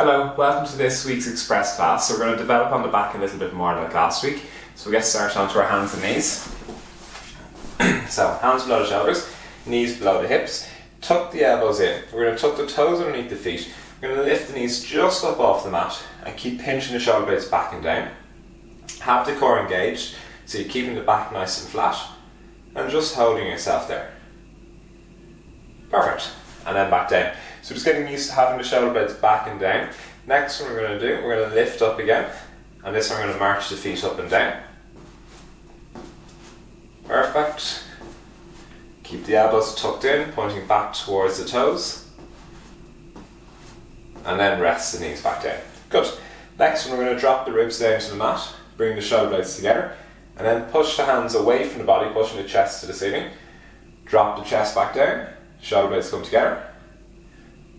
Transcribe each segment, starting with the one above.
Hello, welcome to this week's Express class. So we're going to develop on the back a little bit more like last week. So we'll get started onto our hands and knees. So hands below the shoulders, knees below the hips. Tuck the elbows in. We're going to tuck the toes underneath the feet. We're going to lift the knees just up off the mat and keep pinching the shoulder blades back and down. Have the core engaged, so you're keeping the back nice and flat and just holding yourself there. Perfect. And then back down. So just getting used to having the shoulder blades back and down. Next one we're going to do, we're going to lift up again. And this one we're going to march the feet up and down. Perfect. Keep the elbows tucked in, pointing back towards the toes. And then rest the knees back down. Good. Next one we're going to drop the ribs down to the mat, bring the shoulder blades together, and then push the hands away from the body, pushing the chest to the ceiling. Drop the chest back down, shoulder blades come together.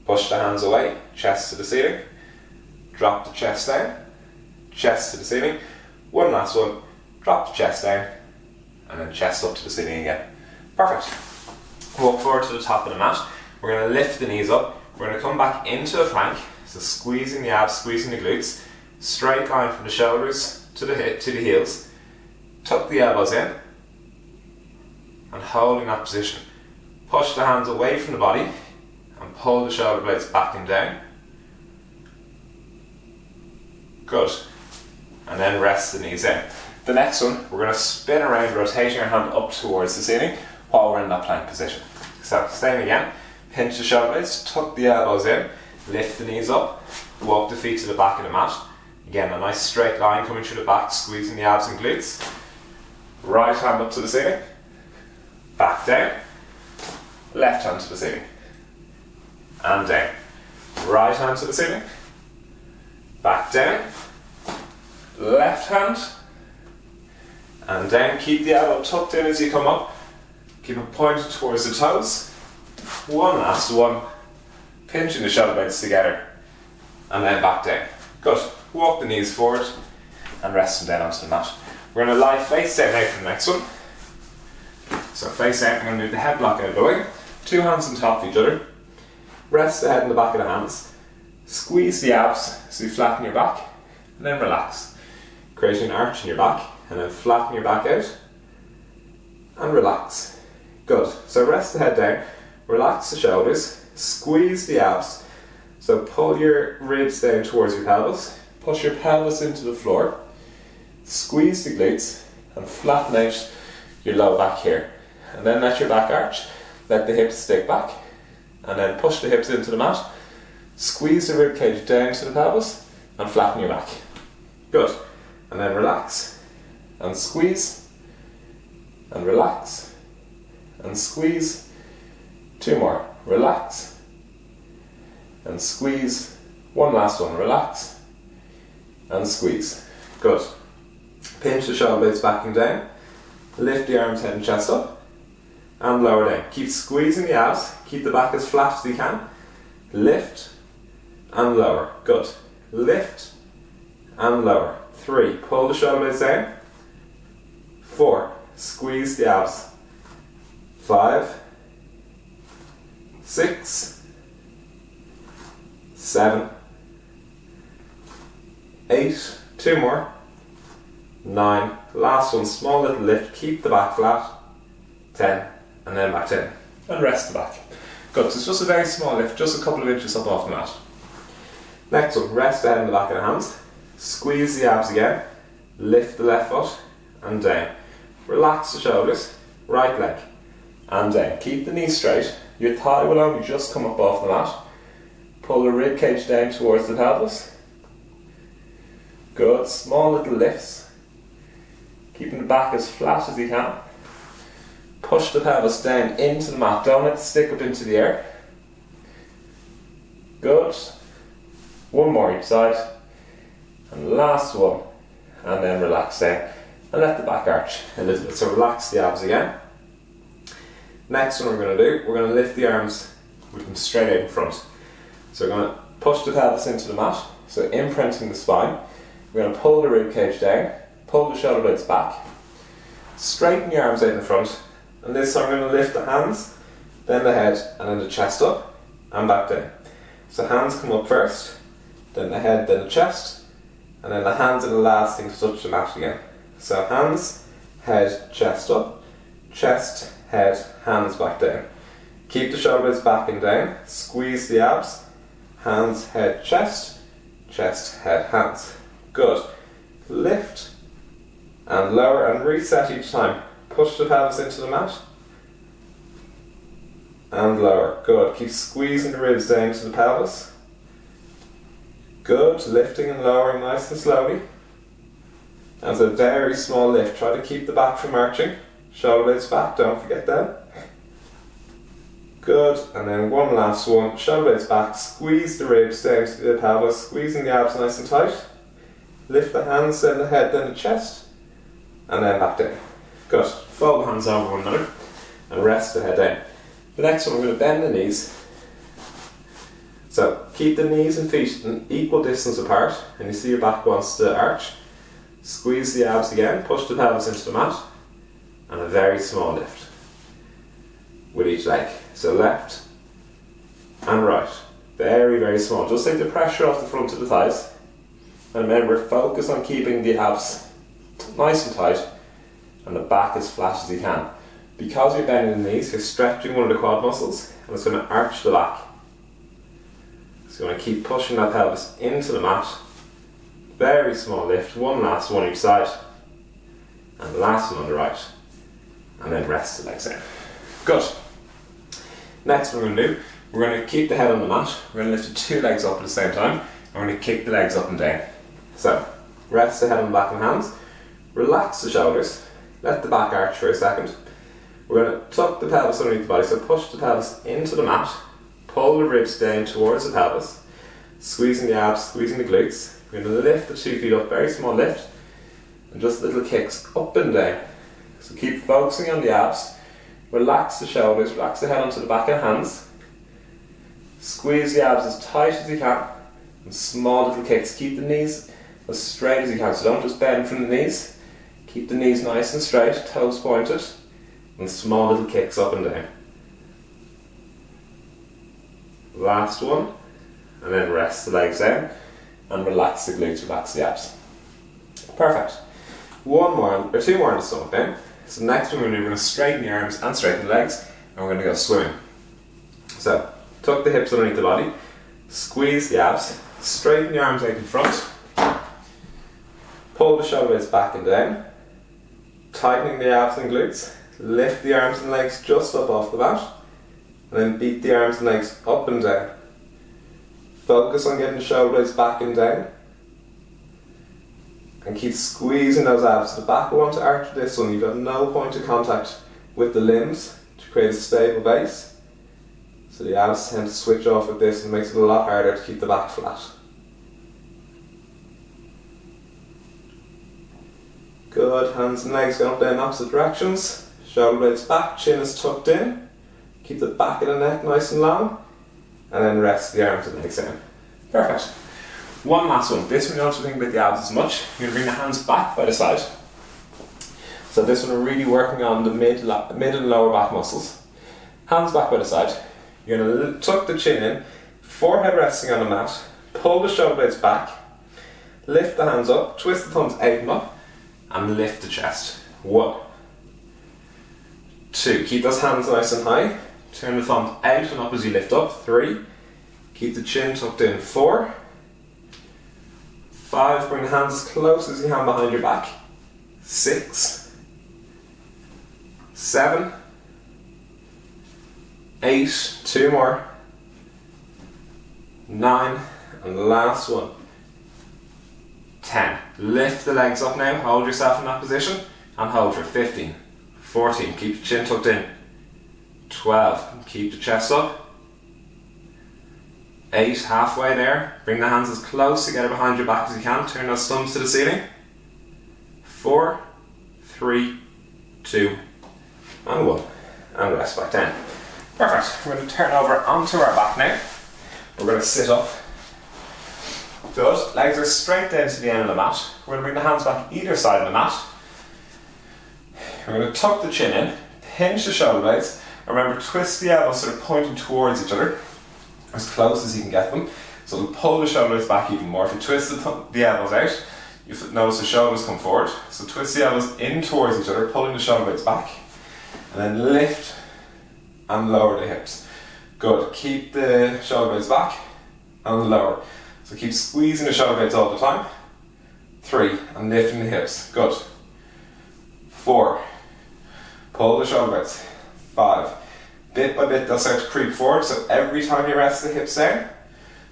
Push the hands away, chest to the ceiling. Drop the chest down, chest to the ceiling. One last one, drop the chest down, and then chest up to the ceiling again. Perfect. Walk forward to the top of the mat. We're going to lift the knees up. We're going to come back into a plank, so squeezing the abs, squeezing the glutes. Straight line from the shoulders to the heels. Tuck the elbows in, and holding that position. Push the hands away from the body, and pull the shoulder blades back and down. Good. And then rest the knees in. The next one, we're going to spin around, rotating our hand up towards the ceiling while we're in that plank position. So, same again. Pinch the shoulder blades, tuck the elbows in, lift the knees up, walk the feet to the back of the mat. Again, a nice straight line coming through the back, squeezing the abs and glutes. Right hand up to the ceiling, back down, left hand to the ceiling. And down. Right hand to the ceiling. Back down. Left hand. And down. Keep the elbow tucked in as you come up. Keep it pointed towards the toes. One last one. Pinching the shoulder blades together. And then back down. Good. Walk the knees forward and rest them down onto the mat. We're going to lie face down now for the next one. So face down, I'm going to do the head block out of the way. Two hands on top of each other. Rest the head in the back of the hands. Squeeze the abs so you flatten your back. And then relax. Creating an arch in your back. And then flatten your back out. And relax. Good. So rest the head down. Relax the shoulders. Squeeze the abs. So pull your ribs down towards your pelvis. Push your pelvis into the floor. Squeeze the glutes. And flatten out your low back here. And then let your back arch. Let the hips stick back. And then push the hips into the mat. Squeeze the rib cage down to the pelvis. And flatten your back. Good. And then relax. And squeeze. And relax. And squeeze. Two more. Relax. And squeeze. One last one. Relax. And squeeze. Good. Pinch the shoulder blades back and down. Lift the arms, head and chest up. And lower down. Keep squeezing the abs. Keep the back as flat as you can. Lift and lower. Good. Lift and lower. 3. Pull the shoulder blades down. 4. Squeeze the abs. 5. 6. 7. 8. 2 more. 9. Last one. Small little lift. Keep the back flat. 10. And then back down. And rest the back. Good, so it's just a very small lift, just a couple of inches up off the mat. Next one, rest the head in the back of the hands. Squeeze the abs again. Lift the left foot and down. Relax the shoulders, right leg and down. Keep the knees straight. Your thigh will only just come up off the mat. Pull the rib cage down towards the pelvis. Good, small little lifts. Keeping the back as flat as you can. Push the pelvis down into the mat. Don't let it stick up into the air. Good. One more each side. And last one. And then relax down. And let the back arch a little bit. So relax the abs again. Next one we're going to do, we're going to lift the arms with them straight out in front. So we're going to push the pelvis into the mat. So imprinting the spine. We're going to pull the rib cage down. Pull the shoulder blades back. Straighten your arms out in front. And this I'm going to lift the hands, then the head, and then the chest up, and back down. So hands come up first, then the head, then the chest, and then the hands are the last thing to touch the mat again. So hands, head, chest up, chest, head, hands back down. Keep the shoulders back and down, squeeze the abs, hands, head, chest, chest, head, hands. Good. Lift and lower and reset each time. Push the pelvis into the mat and lower. Good. Keep squeezing the ribs down to the pelvis. Good. Lifting and lowering nice and slowly. As a very small lift, try to keep the back from arching. Shoulder blades back, don't forget that. Good, and then one last one. Shoulder blades back, squeeze the ribs down to the pelvis, squeezing the abs nice and tight. Lift the hands, then the head, then the chest, and then back down. Good. Fold the hands over one another and rest the head down. The next one, we're going to bend the knees. So keep the knees and feet an equal distance apart, and you see your back wants to arch. Squeeze the abs again, push the pelvis into the mat, and a very small lift with each leg. So left and right. Very, very small. Just take the pressure off the front of the thighs. And remember, focus on keeping the abs nice and tight and the back as flat as you can. Because you're bending the knees, you're stretching one of the quad muscles and it's going to arch the back. So you want to keep pushing that pelvis into the mat. Very small lift. One last one each side. And the last one on the right. And then rest the legs down. Good. Next what we're going to do, we're going to keep the head on the mat. We're going to lift the two legs up at the same time. And we're going to kick the legs up and down. So, rest the head on the back and hands. Relax the shoulders. Let the back arch for a second. We're going to tuck the pelvis underneath the body. So push the pelvis into the mat. Pull the ribs down towards the pelvis. Squeezing the abs, squeezing the glutes. We're going to lift the 2 feet up, very small lift. And just little kicks up and down. So keep focusing on the abs. Relax the shoulders, relax the head onto the back of the hands. Squeeze the abs as tight as you can. And small little kicks. Keep the knees as straight as you can. So don't just bend from the knees. Keep the knees nice and straight, toes pointed. And small little kicks up and down. Last one. And then rest the legs down. And relax the glutes, relax the abs. Perfect. One more, or two more on the stomach then. So next one we're going to straighten the arms and straighten the legs, and we're going to go swimming. So tuck the hips underneath the body, squeeze the abs, straighten the arms out in front, pull the shoulder blades back and down, tightening the abs and glutes, lift the arms and legs just up off the mat, and then beat the arms and legs up and down. Focus on getting the shoulder blades back and down. And keep squeezing those abs. The back will want to arch this one. You've got no point of contact with the limbs to create a stable base. So the abs tend to switch off with this and makes it a lot harder to keep the back flat. Good, hands and legs going up down opposite directions. Shoulder blades back, chin is tucked in. Keep the back of the neck nice and long. And then rest the arms and legs down. Perfect. One last one. This one you don't have to think about the abs as much. You're going to bring the hands back by the side. So this one we're really working on the mid and lower back muscles. Hands back by the side. You're going to tuck the chin in, forehead resting on the mat, pull the shoulder blades back, lift the hands up, twist the thumbs out and up, and lift the chest. 1, 2. Keep those hands nice and high. Turn the thumbs out and up as you lift up. 3. Keep the chin tucked in. 4. 5, bring the hands as close as you can behind your back. 6, 7, 8, 2 more, 9, and the last one, 10. Lift the legs up now, hold yourself in that position, and hold for 15, 14, keep the chin tucked in, 12, keep the chest up, 8, halfway there. Bring the hands as close together behind your back as you can. Turn those thumbs to the ceiling. 4, 3, 2, and 1. And rest back down. Perfect. We're going to turn over onto our back now. We're going to sit up. Good. Legs are straight down to the end of the mat. We're going to bring the hands back either side of the mat. We're going to tuck the chin in, pinch the shoulder blades. Remember, twist the elbows so they're pointing towards each other, as close as you can get them. So it'll pull the shoulder blades back even more. If you twist the elbows out, you'll notice the shoulders come forward. So twist the elbows in towards each other, pulling the shoulder blades back, and then lift and lower the hips. Good. Keep the shoulder blades back and lower. So keep squeezing the shoulder blades all the time. 3, and lifting the hips. Good. 4, pull the shoulder blades. 5, bit by bit they'll start to creep forward, so every time you rest the hips down,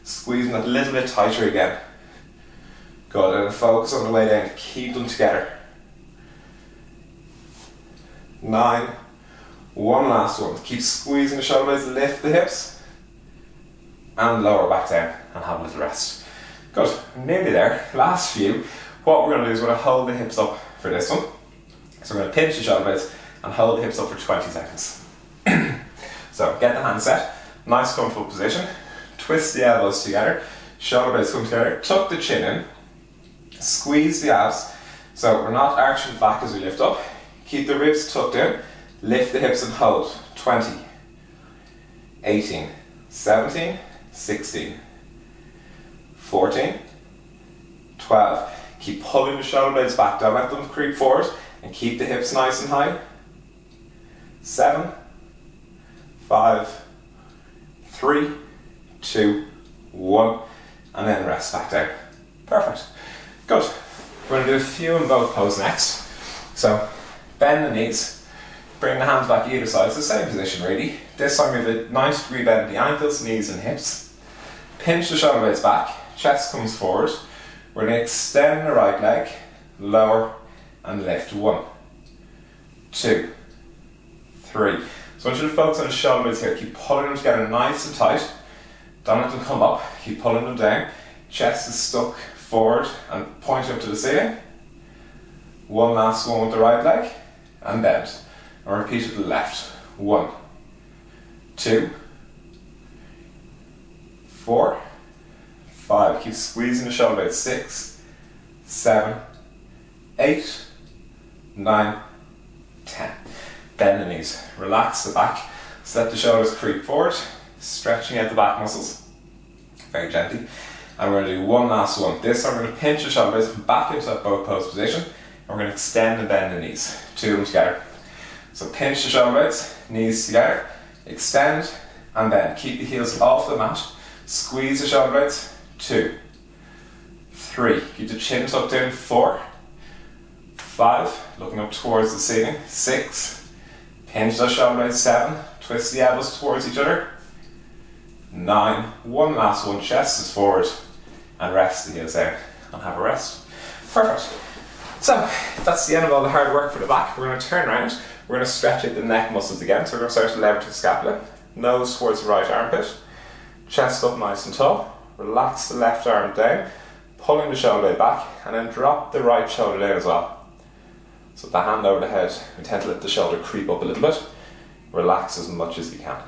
squeezing a little bit tighter again. Good, and focus on the way down to keep them together. 9, one last one. Keep squeezing the shoulder blades, lift the hips, and lower back down, and have a little rest. Good, nearly there. Last few. What we're going to do is we're going to hold the hips up for this one. So we're going to pinch the shoulder blades and hold the hips up for 20 seconds. So get the hands set, nice comfortable position, twist the elbows together, shoulder blades come together, tuck the chin in, squeeze the abs, so we're not arching back as we lift up, keep the ribs tucked in, lift the hips and hold. 20, 18, 17, 16, 14, 12, keep pulling the shoulder blades back, don't let them creep forward, and keep the hips nice and high. 7, 5, 3, 2, 1, and then rest back down. Perfect. Good. We're going to do a few in both poses next. So bend the knees, bring the hands back either side. It's the same position really. This time we have a 90-degree bend at the ankles, knees and hips. Pinch the shoulder blades back, chest comes forward. We're going to extend the right leg, lower and lift. 1, 2, 3. So I want you to focus on the shoulder blades here. Keep pulling them together nice and tight. Don't let them come up. Keep pulling them down. Chest is stuck forward and pointing up to the ceiling. One last one with the right leg and bend. And repeat with the left. 1, 2, 4, 5. Keep squeezing the shoulder blades. 6, 7, 8, 9, 10. Bend the knees, relax the back, so let the shoulders creep forward, stretching out the back muscles, very gently. And we're going to do one last one. This time we're going to pinch the shoulder blades back into that boat pose position, and we're going to extend and bend the knees, 2 of them together. So pinch the shoulder blades, knees together, extend and bend. Keep the heels off the mat, squeeze the shoulder blades, 2, 3, keep the chin tucked in, 4, 5, looking up towards the ceiling, 6, pinch those shoulder blades, 7, twist the elbows towards each other, 9, one last one, chest is forward, and rest the heels down, and have a rest. Perfect. So, that's the end of all the hard work for the back. We're going to turn around, we're going to stretch out the neck muscles again, so we're going to start to leverage the scapula, nose towards the right armpit, chest up nice and tall, relax the left arm down, pulling the shoulder blade back, and then drop the right shoulder down as well. So the hand over the head, we tend to let the shoulder creep up a little bit. Relax as much as you can.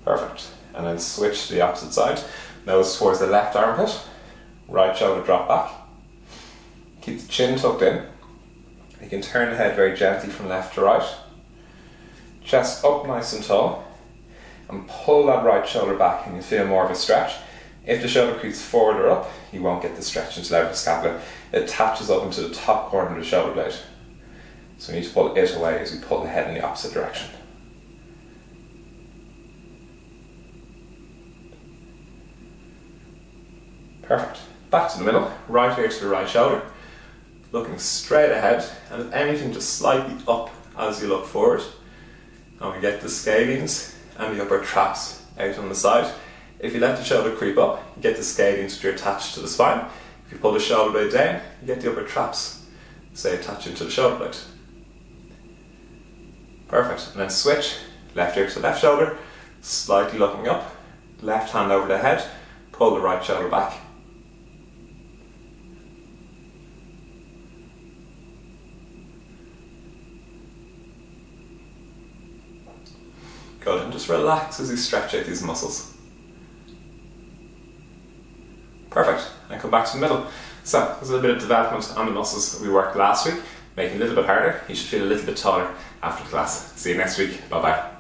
Perfect. And then switch to the opposite side. Nose towards the left armpit. Right shoulder drop back. Keep the chin tucked in. You can turn the head very gently from left to right. Chest up nice and tall. And pull that right shoulder back and you feel more of a stretch. If the shoulder creeps forward or up, you won't get the stretch into the scapula. It attaches up into the top corner of the shoulder blade. So we need to pull it away as we pull the head in the opposite direction. Perfect. Back to the middle, right ear to the right shoulder. Looking straight ahead, and if anything, just slightly up as you look forward. And we get the scalenes and the upper traps out on the side. If you let the shoulder creep up, you get the scalenes which are attached to the spine. If you pull the shoulder blade down, you get the upper traps, say, attaching to the shoulder blade. Perfect. And then switch, left ear to the left shoulder, slightly looking up, left hand over the head, pull the right shoulder back. Good, and just relax as you stretch out these muscles. Perfect, and come back to the middle. So there's a little bit of development on the muscles that we worked last week, making it a little bit harder. You should feel a little bit taller after the class. See you next week. Bye bye.